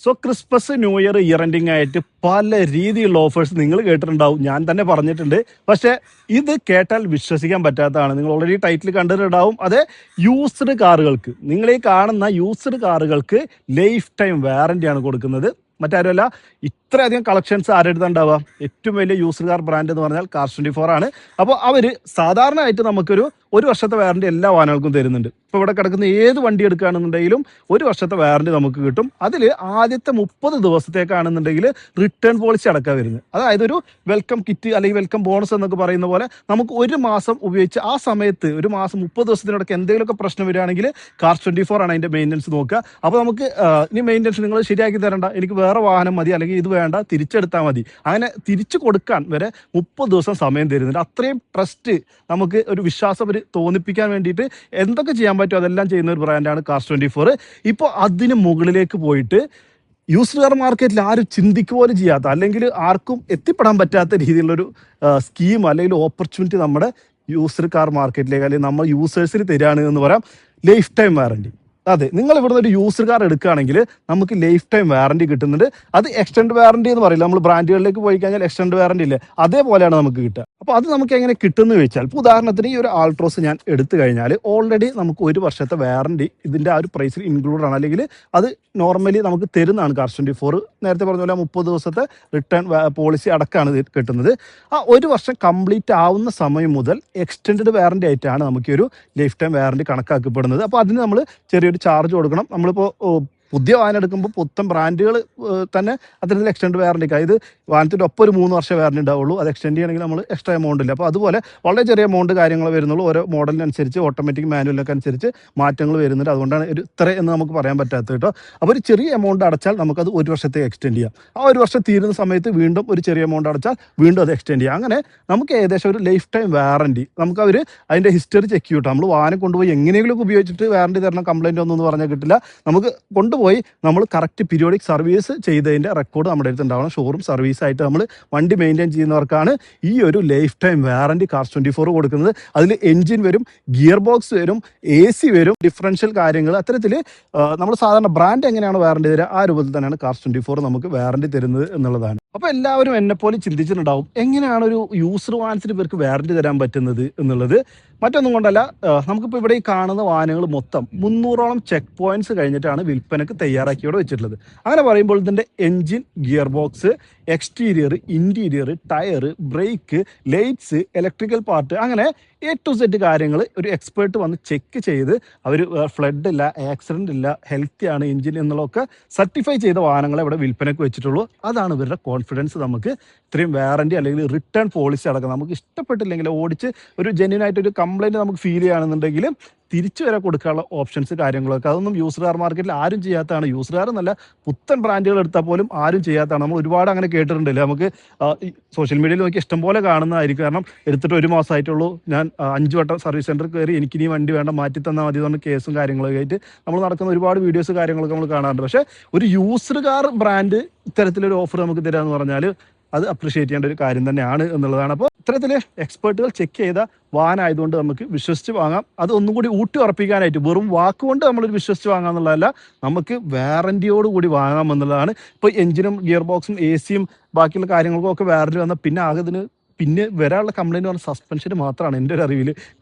So Christmas new year year ending ആയിട്ട് പല രീതിയിലുള്ള ഓഫേഴ്സ് നിങ്ങൾ കേട്ടിട്ടുണ്ടാവും, ഞാൻ തന്നെ പറഞ്ഞിട്ടുണ്ട്. പക്ഷേ ഇത് കേട്ടാൽ വിശ്വസിക്കാൻ പറ്റാത്തതാണ്. നിങ്ങൾ ഓൾറെഡി ടൈറ്റിൽ കണ്ടിട്ടുണ്ടാവും. അതെ, യൂസ്ഡ് കാറുകൾക്ക്, നിങ്ങൾ ഈ കാണുന്ന യൂസ്ഡ് കാറുകൾക്ക് ലൈഫ് ടൈം വാറന്റിയാണ് കൊടുക്കുന്നത്. മറ്റാരുമല്ല, ഇത്രയധികം കളക്ഷൻസ് ആരെടുത്ത് ഉണ്ടാവുക? ഏറ്റവും വലിയ യൂസ്ഡ് കാർ ബ്രാൻഡ് എന്ന് പറഞ്ഞാൽ Cars24 ആണ്. അപ്പോൾ അവർ സാധാരണയായിട്ട് ഒരു വർഷത്തെ വാറണ്ടി എല്ലാ വാഹനങ്ങൾക്കും തരുന്നുണ്ട്. ഇപ്പോൾ ഇവിടെ കിടക്കുന്ന ഏത് വണ്ടി എടുക്കുകയാണെന്നുണ്ടെങ്കിലും ഒരു വർഷത്തെ വാറണ്ടി നമുക്ക് കിട്ടും. അതിൽ ആദ്യത്തെ 30 ദിവസത്തേക്കാണെന്നുണ്ടെങ്കിൽ റിട്ടേൺ പോളിസി അടക്കാൻ വരുന്നത്. അതായത് ഒരു വെൽക്കം കിറ്റ് അല്ലെങ്കിൽ വെൽക്കം ബോണസ് എന്നൊക്കെ പറയുന്ന പോലെ നമുക്ക് ഒരു മാസം ഉപയോഗിച്ച് ആ സമയത്ത് ഒരു മാസം 30 ദിവസത്തിനിടയ്ക്ക് എന്തെങ്കിലുമൊക്കെ പ്രശ്നം വരികയാണെങ്കിൽ Cars24 ആണ് അതിൻ്റെ മെയിൻ്റനൻസ് നോക്കുക. അപ്പോൾ നമുക്ക് ഇനി മെയിൻ്റനൻസ് നിങ്ങൾ ശരിയാക്കി തരണ്ട, എനിക്ക് വേറെ വാഹനം മതി, അല്ലെങ്കിൽ ഇത് വേണ്ട, തിരിച്ചെടുത്താൽ മതി, അങ്ങനെ തിരിച്ചു കൊടുക്കാൻ വരെ 30 ദിവസം സമയം തരുന്നുണ്ട്. അത്രയും ട്രസ്റ്റ്, നമുക്ക് ഒരു വിശ്വാസം തോന്നിപ്പിക്കാൻ വേണ്ടിയിട്ട് എന്തൊക്കെ ചെയ്യാൻ പറ്റും അതെല്ലാം ചെയ്യുന്ന ഒരു ബ്രാൻഡാണ് Cars24. ഇപ്പോൾ അതിന് മുകളിലേക്ക് പോയിട്ട് യൂസ്ഡ് കാർ മാർക്കറ്റിൽ ആരും ചിന്തിക്കുക പോലും ചെയ്യാത്ത, അല്ലെങ്കിൽ ആർക്കും എത്തിപ്പെടാൻ പറ്റാത്ത രീതിയിലുള്ളൊരു സ്കീം അല്ലെങ്കിൽ ഓപ്പർച്യൂണിറ്റി നമ്മുടെ യൂസ്ഡ് കാർ മാർക്കറ്റിലേക്ക്, അല്ലെങ്കിൽ നമ്മൾ യൂസേഴ്സിന് തരികയാണ് എന്ന് പറയാം. Life time warranty. അതെ, നിങ്ങൾ ഇവിടുന്ന് ഒരു യൂസ്ഡ് കാർ എടുക്കുകയാണെങ്കിൽ നമുക്ക് ലൈഫ് ടൈം വാറണ്ടി കിട്ടുന്നുണ്ട്. അത് എക്സ്റ്റൻഡ് വാറണ്ടി എന്ന് പറയില്ല, നമ്മൾ ബ്രാൻഡുകളിലേക്ക് പോയി കഴിഞ്ഞാൽ എക്സ്റ്റൻഡ് വാറണ്ടി ഇല്ലേ, അതേപോലെയാണ് നമുക്ക് കിട്ടുക. അപ്പോൾ അത് നമുക്ക് എങ്ങനെ കിട്ടുമെന്ന് ചോദിച്ചാൽ, ഇപ്പോൾ ഉദാഹരണത്തിന് ഈ ഒരു ആൾട്രോസ് ഞാൻ എടുത്തു കഴിഞ്ഞാൽ ഓൾറെഡി നമുക്ക് ഒരു വർഷത്തെ വാറണ്ടി ഇതിൻ്റെ ആ ഒരു പ്രൈസിൽ ഇൻക്ലൂഡ് ആണ്, അല്ലെങ്കിൽ അത് നോർമലി നമുക്ക് തരുന്നതാണ് Cars24. നേരത്തെ പറഞ്ഞ പോലെ 30 ദിവസത്തെ റിട്ടേൺ പോളിസി അടക്കമാണ് ഇത് കിട്ടുന്നത്. ആ ഒരു വർഷം കംപ്ലീറ്റ് ആവുന്ന സമയം മുതൽ എക്സ്റ്റൻഡ് വാറണ്ടി ആയിട്ടാണ് നമുക്ക് ഒരു ലൈഫ് ടൈം വാറണ്ടി കണക്കാക്കപ്പെടുന്നത്. അപ്പോൾ അതിന് നമ്മൾ ചെറിയൊരു ചാർജ് കൊടുക്കണം. നമ്മളിപ്പോൾ പുതിയ വാഹനം എടുക്കുമ്പോൾ പുത്തൻ ബ്രാൻഡുകൾ തന്നെ അത്തരത്തിൽ എക്സ്റ്റൻഡ് വാറണ്ടിക്ക്, അതായത് വാഹനത്തിൻ്റെ ഒപ്പം ഒരു 3 വർഷം വാറണ്ടി ഉണ്ടാവുള്ളൂ. അത് എക്സ്റ്റെൻഡ് ചെയ്യണമെങ്കിൽ നമ്മൾ എക്സ്ട്രാ എമൗണ്ട് ഇല്ല. അപ്പോൾ അതുപോലെ വളരെ ചെറിയ എമൗണ്ട് കാര്യങ്ങൾ വരുന്നുള്ളൂ. ഓരോ മോഡലിനനുസരിച്ച് ഓട്ടോമാറ്റിക് മാനുവലിനൊക്കെ അനുസരിച്ച് മാറ്റങ്ങൾ വരുന്നുണ്ട്. അതുകൊണ്ടാണ് ഒരു ഇത്ര എന്ന് നമുക്ക് പറയാൻ പറ്റാത്തത് കേട്ടോ. അപ്പോൾ ഒരു ചെറിയ എമൗണ്ട് അടച്ചാൽ നമുക്കത് ഒരു വർഷത്തേക്ക് എക്സ്റ്റെൻഡ് ചെയ്യാം. ആ ഒരു വർഷം തീരുന്ന സമയത്ത് വീണ്ടും ഒരു ചെറിയ എമൗണ്ട് അടച്ചാൽ വീണ്ടും അത് എക്സ്റ്റെൻഡ് ചെയ്യാം. അങ്ങനെ നമുക്ക് ഏകദേശം ഒരു ലൈഫ് ടൈം വാറണ്ടി നമുക്ക് അവർ അതിൻ്റെ ഹിസ്റ്ററി ചെക്ക് ചെയ്യും. നമ്മൾ വാഹനം കൊണ്ടുപോയി എങ്ങനെയെങ്കിലും ഉപയോഗിച്ചിട്ട് വാറണ്ടി തരണം, കംപ്ലൈൻറ്റ് ഒന്നും പറഞ്ഞാൽ കിട്ടില്ല. നമുക്ക് കൊണ്ടുപോയി നമ്മൾ കറക്റ്റ് പീരിയോഡിക് സർവീസ് ചെയ്തതിൻ്റെ റെക്കോർഡ് നമ്മുടെ അടുത്ത് ഉണ്ടാവണം. ഷോറൂം സർവീസ് ആയിട്ട് നമ്മൾ വണ്ടി മെയിൻറ്റെയിൻ ചെയ്യുന്നവർക്കാണ് ഈ ഒരു ലൈഫ് ടൈം വാറണ്ടി Cars24 കൊടുക്കുന്നത്. അതിൽ എൻജിൻ വരും, ഗിയർ ബോക്സ് വരും, AC വരും, ഡിഫറൻഷ്യൽ കാര്യങ്ങൾ, അത്തരത്തിൽ നമ്മൾ സാധാരണ ബ്രാൻഡ് എങ്ങനെയാണ് വാറണ്ടി തരിക ആ രൂപത്തിൽ തന്നെയാണ് Cars24 നമുക്ക് വാറണ്ടി തരുന്നത് എന്നുള്ളതാണ്. അപ്പോൾ എല്ലാവരും എന്നെപ്പോലെ ചിന്തിച്ചിട്ടുണ്ടാവും, എങ്ങനെയാണ് ഒരു യൂസർ വാഹനത്തിന് ഇവർക്ക് വാറണ്ടി തരാൻ പറ്റുന്നത് എന്നുള്ളത്. മറ്റൊന്നും കൊണ്ടല്ല, നമുക്കിപ്പോൾ ഇവിടെ ഈ കാണുന്ന വാഹനങ്ങൾ മൊത്തം 300ഓളം ചെക്ക് പോയിന്റ്സ് കഴിഞ്ഞിട്ടാണ് വിൽപ്പനക്ക് തയ്യാറാക്കിയോടെ വെച്ചിട്ടുള്ളത്. അങ്ങനെ പറയുമ്പോൾ ഇതിൻ്റെ engine, gear box, exterior, interior, tyre, brake, lights, electrical part, അങ്ങനെ A to Z കാര്യങ്ങൾ ഒരു എക്സ്പേർട്ട് വന്ന് ചെക്ക് ചെയ്ത് അവർ ഫ്ലഡ് ഇല്ല, ആക്സിഡൻ്റ് ഇല്ല, ഹെൽത്തി ആണ് എൻജിൻ എന്നുള്ളതൊക്കെ സർട്ടിഫൈ ചെയ്ത വാഹനങ്ങളെ ഇവിടെ വിൽപ്പനയ്ക്ക് വെച്ചിട്ടുള്ളൂ. അതാണ് ഇവരുടെ കോൺഫിഡൻസ്. നമുക്ക് ഇത്രയും വാറണ്ടി അല്ലെങ്കിൽ റിട്ടേൺ പോളിസി അടക്കം നമുക്ക് ഇഷ്ടപ്പെട്ടില്ലെങ്കിൽ ഓടിച്ച് ഒരു ജെന്യൂൻ ആയിട്ടൊരു കംപ്ലൈൻറ്റ് നമുക്ക് ഫീൽ ചെയ്യുകയാണെന്നുണ്ടെങ്കിൽ തിരിച്ചു വരെ കൊടുക്കാനുള്ള ഓപ്ഷൻസ് കാര്യങ്ങളൊക്കെ, അതൊന്നും യൂസ്ഡ് കാർ മാർക്കറ്റിൽ ആരും ചെയ്യാത്തതാണ്. യൂസ്ഡ് കാർ എന്നല്ല, പുത്തൻ ബ്രാൻഡുകൾ എടുത്താൽ പോലും ആരും ചെയ്യാത്തതാണ്. നമ്മൾ ഒരുപാട് അങ്ങനെ കേട്ടിട്ടുണ്ടല്ലേ, നമുക്ക് സോഷ്യൽ മീഡിയയിൽ നോക്കി ഇഷ്ടംപോലെ കാണുന്നതായിരിക്കും. കാരണം എടുത്തിട്ട് ഒരു മാസമായിട്ടുള്ളൂ, ഞാൻ 5 വട്ടം സർവീസ് സെൻറ്ററിൽ കയറി, എനിക്കിനി വണ്ടി വേണ്ട, മാറ്റി തന്നാൽ മതി എന്ന് പറഞ്ഞ കേസും കാര്യങ്ങളൊക്കെ ആയിട്ട് നമ്മൾ നടക്കുന്ന ഒരുപാട് വീഡിയോസ് കാര്യങ്ങളൊക്കെ നമ്മൾ കാണാറുണ്ട്. പക്ഷേ ഒരു യൂസ്ഡ് കാർ ബ്രാൻഡ് ഇത്തരത്തിലൊരു ഓഫർ നമുക്ക് തരിക എന്ന് പറഞ്ഞാൽ അത് അപ്രിഷിയേറ്റ് ചെയ്യേണ്ട ഒരു കാര്യം തന്നെയാണ് എന്നുള്ളതാണ്. അപ്പോൾ ഇത്തരത്തിൽ എക്സ്പേർട്ടുകൾ ചെക്ക് ചെയ്ത വാഹനം ആയതുകൊണ്ട് നമുക്ക് വിശ്വസിച്ച് വാങ്ങാം. അത് ഒന്നും കൂടി ഊട്ടി ഉറപ്പിക്കാനായിട്ട് വെറും വാക്കുകൊണ്ട് നമ്മളൊരു വിശ്വസിച്ച് വാങ്ങാം എന്നുള്ളതല്ല, നമുക്ക് വാറന്റിയോട് കൂടി വാങ്ങാം എന്നുള്ളതാണ്. ഇപ്പോൾ എഞ്ചിനും ഗിയർ ബോക്സും AC യും ബാക്കിയുള്ള കാര്യങ്ങൾക്കും ഒക്കെ വാറന്റി വന്നാൽ പിന്നെ ആകെ പിന്നെ വരാനുള്ള കംപ്ലൈൻറ്റ് പറഞ്ഞാൽ സസ്പെൻഷന് മാത്രമാണ് എൻ്റെ ഒരു അറിവിൽ.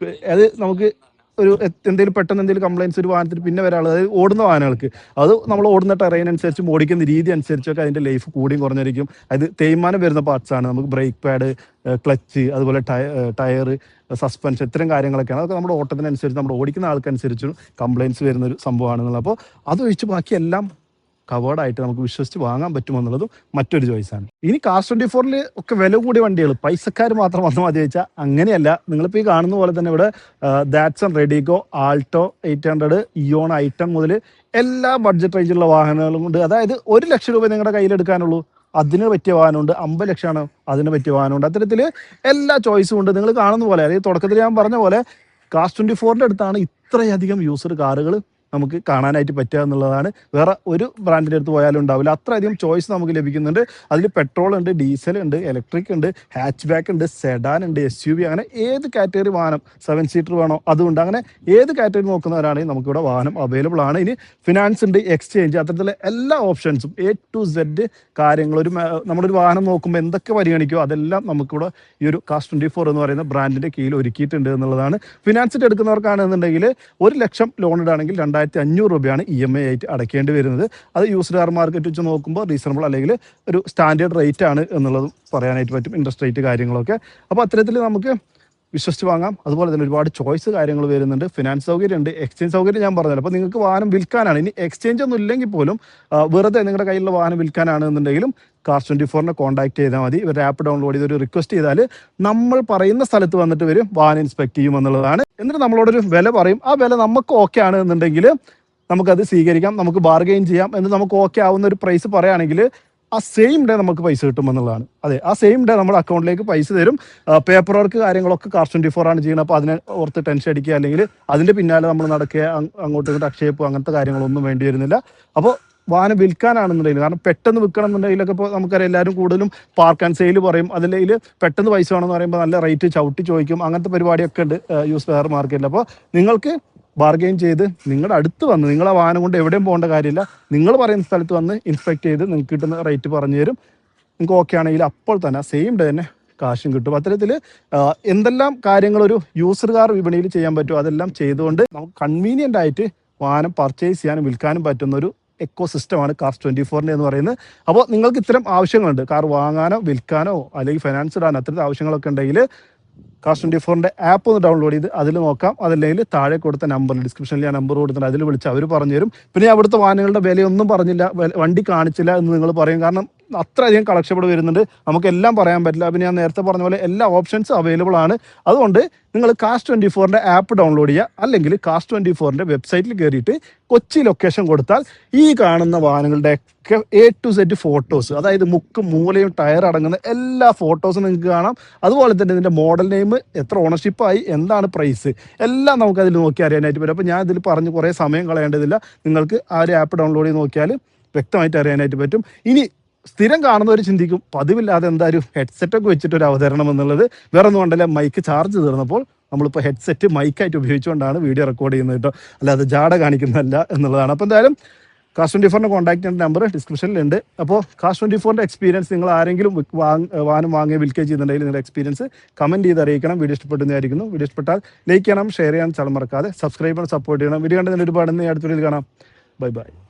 അത് നമുക്ക് ഒരു എന്തെങ്കിലും പെട്ടെന്ന് എന്തെങ്കിലും കംപ്ലൈൻറ്റ്സ് ഒരു വാഹനത്തിന് പിന്നെ വരാനുള്ളത്, അതായത് ഓടുന്ന വാഹനങ്ങൾക്ക് അത് നമ്മൾ ഓടുന്ന ടെറൈൻ അനുസരിച്ചും ഓടിക്കുന്ന രീതി അനുസരിച്ചൊക്കെ അതിൻ്റെ ലൈഫ് കൂടിയും കുറഞ്ഞിരിക്കും. അത് തേയ്മാനം വരുന്ന പാർട്സാണ്. നമുക്ക് ബ്രേക്ക് പാഡ്, ക്ലച്ച്, അതുപോലെ ടയർ, സസ്പെൻഷൻ, ഇത്തരം കാര്യങ്ങളൊക്കെയാണ്. അതൊക്കെ നമ്മുടെ ഓട്ടത്തിനനുസരിച്ച് നമ്മൾ ഓടിക്കുന്ന ആൾക്കനുസരിച്ചും കംപ്ലൈൻറ്റ്സ് വരുന്നൊരു സംഭവമാണെന്നുള്ളത്. അപ്പോൾ അതൊഴിച്ച് ബാക്കിയെല്ലാം കവേർഡായിട്ട് നമുക്ക് വിശ്വസിച്ച് വാങ്ങാൻ പറ്റുമെന്നുള്ളതും മറ്റൊരു ചോയ്സാണ്. ഇനി Cars24 ഒക്കെ വില കൂടിയ വണ്ടികൾ പൈസക്കാർ മാത്രം വന്നാൽ മതി വെച്ചാൽ അങ്ങനെയല്ല. നിങ്ങളിപ്പോൾ ഈ കാണുന്ന പോലെ തന്നെ ഇവിടെ ദാറ്റ്സൺ, റെഡിഗോ, ആൾട്ടോ 800, ഇയോൺ, ഐറ്റം മുതൽ എല്ലാ ബഡ്ജറ്റ് റേഞ്ചിലുള്ള വാഹനങ്ങളും ഉണ്ട്. അതായത് 1 ലക്ഷം രൂപ നിങ്ങളുടെ കയ്യിലെടുക്കാനുള്ളൂ, അതിന് പറ്റിയ വാഹനമുണ്ട്. 50 ലക്ഷമാണ്, അതിന് പറ്റിയ വാഹനമുണ്ട്. അത്തരത്തിൽ എല്ലാ ചോയ്സും ഉണ്ട്. നിങ്ങൾ കാണുന്ന പോലെ, അതായത് തുടക്കത്തിൽ ഞാൻ പറഞ്ഞ പോലെ Cars24 അടുത്താണ് ഇത്രയധികം യൂസർ കാറുകൾ നമുക്ക് കാണാനായിട്ട് പറ്റുക എന്നുള്ളതാണ്. വേറെ ഒരു ബ്രാൻഡിൻ്റെ അടുത്ത് പോയാലും ഉണ്ടാവില്ല, അത്രയധികം ചോയ്സ് നമുക്ക് ലഭിക്കുന്നുണ്ട്. അതിൽ പെട്രോൾ ഉണ്ട്, ഡീസൽ ഉണ്ട്, ഇലക്ട്രിക് ഉണ്ട്, ഹാച്ച് ബാക്ക് ഉണ്ട്, സെഡാൻ ഉണ്ട്, SUV, അങ്ങനെ ഏത് കാറ്റഗറി വാഹനം 7 സീറ്റർ വേണോ അതുകൊണ്ട്, അങ്ങനെ ഏത് കാറ്റഗറി നോക്കുന്നവരാണെങ്കിൽ നമുക്കിവിടെ വാഹനം അവൈലബിൾ ആണ്. ഇനി ഫിനാൻസ് ഉണ്ട്, എക്സ്ചേഞ്ച്, അത്തരത്തിലുള്ള എല്ലാ ഓപ്ഷൻസും A to Z കാര്യങ്ങൾ നമ്മളൊരു വാഹനം നോക്കുമ്പോൾ എന്തൊക്കെ പരിഗണിക്കുമോ അതെല്ലാം നമുക്കിവിടെ ഈ ഒരു Cars24 എന്ന് പറയുന്ന ബ്രാൻഡിൻ്റെ കീഴിൽ ഒരുക്കിയിട്ടുണ്ട് എന്നുള്ളതാണ്. ഫിനാൻസിട്ട് എടുക്കുന്നവർക്കാണെന്നുണ്ടെങ്കിൽ 1 ലക്ഷം ലോൺ ഇടാണെങ്കിൽ 2500 രൂപയാണ് EMI ആയിട്ട് അടയ്ക്കേണ്ടി വരുന്നത്. അത് യൂസ്ഡ് കാർ മാർക്കറ്റ് വെച്ച് നോക്കുമ്പോൾ റീസണബിൾ അല്ലെങ്കിൽ ഒരു സ്റ്റാൻഡേർഡ് റേറ്റ് ആണ് എന്നുള്ളതും പറയാനായിട്ട് പറ്റും, ഇൻട്രസ്റ്റ് റേറ്റ് കാര്യങ്ങളൊക്കെ. അപ്പോൾ അത്തരത്തിൽ നമുക്ക് വിശ്വസിച്ച് വാങ്ങാം. അതുപോലെ തന്നെ ഒരുപാട് ചോയ്സ് കാര്യങ്ങൾ വരുന്നുണ്ട്. ഫിനാൻസ് സൗകര്യം ഉണ്ട്, എക്സ്ചേഞ്ച് സൗകര്യം ഞാൻ പറഞ്ഞല്ലോ. അപ്പോൾ നിങ്ങൾക്ക് വാഹനം വിൽക്കാനാണ്, ഇനി എക്സ്ചേഞ്ച് ഒന്നും ഇല്ലെങ്കിൽ പോലും വെറുതെ നിങ്ങളുടെ കയ്യിലുള്ള വാഹനം വിൽക്കാനാണെന്നുണ്ടെങ്കിലും Cars24 കോൺടാക്ട് ചെയ്താൽ മതി. ഒരു ആപ്പ് ഡൗൺലോഡ് ചെയ്ത് ഒരു റിക്വസ്റ്റ് ചെയ്താൽ നമ്മൾ പറയുന്ന സ്ഥലത്ത് വന്നിട്ട് വരും, വാഹനം ഇൻസ്പെക്ട് ചെയ്യും എന്നുള്ളതാണ്. എന്നിട്ട് നമ്മളോടൊരു വില പറയും. ആ വില നമുക്ക് ഓക്കെ ആണ് എന്നുണ്ടെങ്കിൽ നമുക്കത് സ്വീകരിക്കാം, നമുക്ക് ബാർഗെയിൻ ചെയ്യാം. എന്ന് നമുക്ക് ഓക്കെ ആവുന്ന ഒരു പ്രൈസ് പറയുകയാണെങ്കിൽ ആ സെയിം ഡേ നമുക്ക് പൈസ കിട്ടുമെന്നുള്ളതാണ്. അതെ, ആ സെയിം ഡേ നമ്മുടെ അക്കൗണ്ടിലേക്ക് പൈസ തരും. പേപ്പർ വർക്ക് കാര്യങ്ങളൊക്കെ Cars24 ആണ് ചെയ്യുന്നത്. അപ്പോൾ അതിനെ ഓർത്ത് ടെൻഷൻ അടിക്കുക അല്ലെങ്കിൽ അതിൻ്റെ പിന്നാലെ നമ്മൾ നടക്കുക, അങ്ങോട്ടും ഇങ്ങോട്ട് അക്ഷയ പോകുക, അങ്ങനത്തെ കാര്യങ്ങളൊന്നും വേണ്ടി വരുന്നില്ല. അപ്പോൾ വാഹനം വിൽക്കാനാണെന്നുണ്ടെങ്കിൽ, കാരണം പെട്ടെന്ന് വിൽക്കണം എന്നുണ്ടെങ്കിലൊക്കെ ഇപ്പോൾ നമുക്കറിയാം എല്ലാവരും കൂടുതലും പാർക്ക് ആൻഡ് സെയിൽ പറയും. അതിൽ പെട്ടെന്ന് പൈസ വേണമെന്ന് പറയുമ്പോൾ നല്ല റേറ്റ് ചവിട്ടി ചോദിക്കും. അങ്ങനത്തെ പരിപാടിയൊക്കെ ഉണ്ട് യൂസ്ഡ് കാർ മാർക്കറ്റിൽ. അപ്പോൾ നിങ്ങൾക്ക് ബാർഗെയിൻ ചെയ്ത് നിങ്ങളുടെ അടുത്ത് വന്ന്, നിങ്ങളെ വാഹനം കൊണ്ട് എവിടെയും പോകേണ്ട കാര്യമില്ല, നിങ്ങൾ പറയുന്ന സ്ഥലത്ത് വന്ന് ഇൻസ്പെക്ട് ചെയ്ത് നിങ്ങൾക്ക് കിട്ടുന്ന റേറ്റ് പറഞ്ഞു തരും. നിങ്ങൾക്ക് ഓക്കെ ആണെങ്കിൽ അപ്പോൾ തന്നെ സെയിം ഡേ തന്നെ കാശും കിട്ടും. അത്തരത്തിൽ എന്തെല്ലാം കാര്യങ്ങൾ ഒരു യൂസർ കാർ വിപണിയിൽ ചെയ്യാൻ പറ്റുമോ അതെല്ലാം ചെയ്തുകൊണ്ട് നമുക്ക് കൺവീനിയൻ്റ് ആയിട്ട് വാഹനം പർച്ചേസ് ചെയ്യാനും വിൽക്കാനും പറ്റുന്ന ഒരു എക്കോ സിസ്റ്റമാണ് Cars24 എന്ന് പറയുന്നത്. അപ്പോൾ നിങ്ങൾക്ക് ഇത്തരം ആവശ്യങ്ങളുണ്ട്, കാർ വാങ്ങാനോ വിൽക്കാനോ അല്ലെങ്കിൽ ഫൈനാൻസ് ഇടാനോ അത്തരത്തിൽ ആവശ്യങ്ങളൊക്കെ ഉണ്ടെങ്കിൽ Cars24 ആപ്പ് ഒന്ന് ഡൗൺലോഡ് ചെയ്ത് അതിൽ നോക്കാം. അതല്ലെങ്കിൽ താഴെ കൊടുത്ത നമ്പറിൽ, ഡിസ്ക്രിപ്ഷനിൽ ഞാൻ നമ്പർ കൊടുത്തിട്ട് അതിൽ വിളിച്ച് അവർ പറഞ്ഞു തരും. പിന്നെ അവിടുത്തെ വാഹനങ്ങളുടെ വിലയൊന്നും പറഞ്ഞില്ല, വണ്ടി കാണിച്ചില്ല എന്ന് നിങ്ങൾ പറയും. കാരണം അത്രയധികം കളക്ഷൻ വരുന്നുണ്ട്, നമുക്കെല്ലാം പറയാൻ പറ്റില്ല. പിന്നെ ഞാൻ നേരത്തെ പറഞ്ഞ പോലെ എല്ലാ ഓപ്ഷൻസും അവൈലബിൾ ആണ്. അതുകൊണ്ട് നിങ്ങൾ Cars24 ആപ്പ് ഡൗൺലോഡ് ചെയ്യുക, അല്ലെങ്കിൽ Cars24 വെബ്സൈറ്റിൽ കയറിയിട്ട് കൊച്ചി ലൊക്കേഷൻ കൊടുത്താൽ ഈ കാണുന്ന വാഹനങ്ങളുടെ ഒക്കെ A to Z ഫോട്ടോസ്, അതായത് മുക്കും മൂലയും ടയർ അടങ്ങുന്ന എല്ലാ ഫോട്ടോസും നിങ്ങൾക്ക് കാണാം. അതുപോലെ തന്നെ ഇതിൻ്റെ മോഡൽ നെയിം, എത്ര ഓണർഷിപ്പായി, എന്താണ് പ്രൈസ്, എല്ലാം നമുക്ക് അതിൽ നോക്കി അറിയാനായിട്ട് പറ്റും. അപ്പോൾ ഞാൻ ഇതിൽ പറഞ്ഞ് കുറേ സമയം കളയേണ്ടതില്ല, നിങ്ങൾക്ക് ആ ഒരു ആപ്പ് ഡൗൺലോഡ് ചെയ്ത് നോക്കിയാൽ വ്യക്തമായിട്ട് അറിയാനായിട്ട് പറ്റും. ഇനി സ്ഥിരം കാണുന്നവർ ചിന്തിക്കും പതിവില്ലാതെ എന്തായാലും ഹെഡ്സെറ്റൊക്കെ വെച്ചിട്ട് ഒരു അവതരണം എന്നുള്ളത്. വേറെ ഒന്നും കൊണ്ടല്ല, മൈക്ക് ചാർജ് തീർന്നപ്പോൾ നമ്മളിപ്പോൾ ഹെഡ്സെറ്റ് മൈക്കായിട്ട് ഉപയോഗിച്ചുകൊണ്ടാണ് വീഡിയോ റെക്കോർഡ് ചെയ്യുന്നത് കേട്ടോ, അല്ലാതെ ജാട കാണിക്കുന്നതല്ല എന്നുള്ളതാണ്. അപ്പോൾ എന്തായാലും Cars24 കോൺടാക്ട് ചെയ്യേണ്ട നമ്പർ ഡിസ്ക്രിപ്ഷനിലുണ്ട്. അപ്പോൾ Cars24 എക്സ്പീരിയൻസ് നിങ്ങൾ ആരെങ്കിലും വാഹനം വാങ്ങുകയോ വിൽക്കുകയോ ചെയ്യുന്നുണ്ടെങ്കിൽ നിങ്ങളുടെ എക്സ്പീരിയൻസ് കമൻറ്റ് ചെയ്ത് അറിയിക്കണം. വീഡിയോ ഇഷ്ടപ്പെടുന്നതായിരിക്കുന്നു. വീഡിയോ ഇഷ്ടപ്പെട്ടാൽ ലൈക്ക് ചെയ്യണം, ഷെയർ ചെയ്യാൻ ചടം മറക്കാതെ, സബ്സ്ക്രൈബ് ചെയ്യണം, സപ്പോർട്ട് ചെയ്യണം. വീഡിയോ കണ്ടതിന് ഒരുപാട് അടുത്ത വീഡിയോയിൽ കാണാം. Bye bye.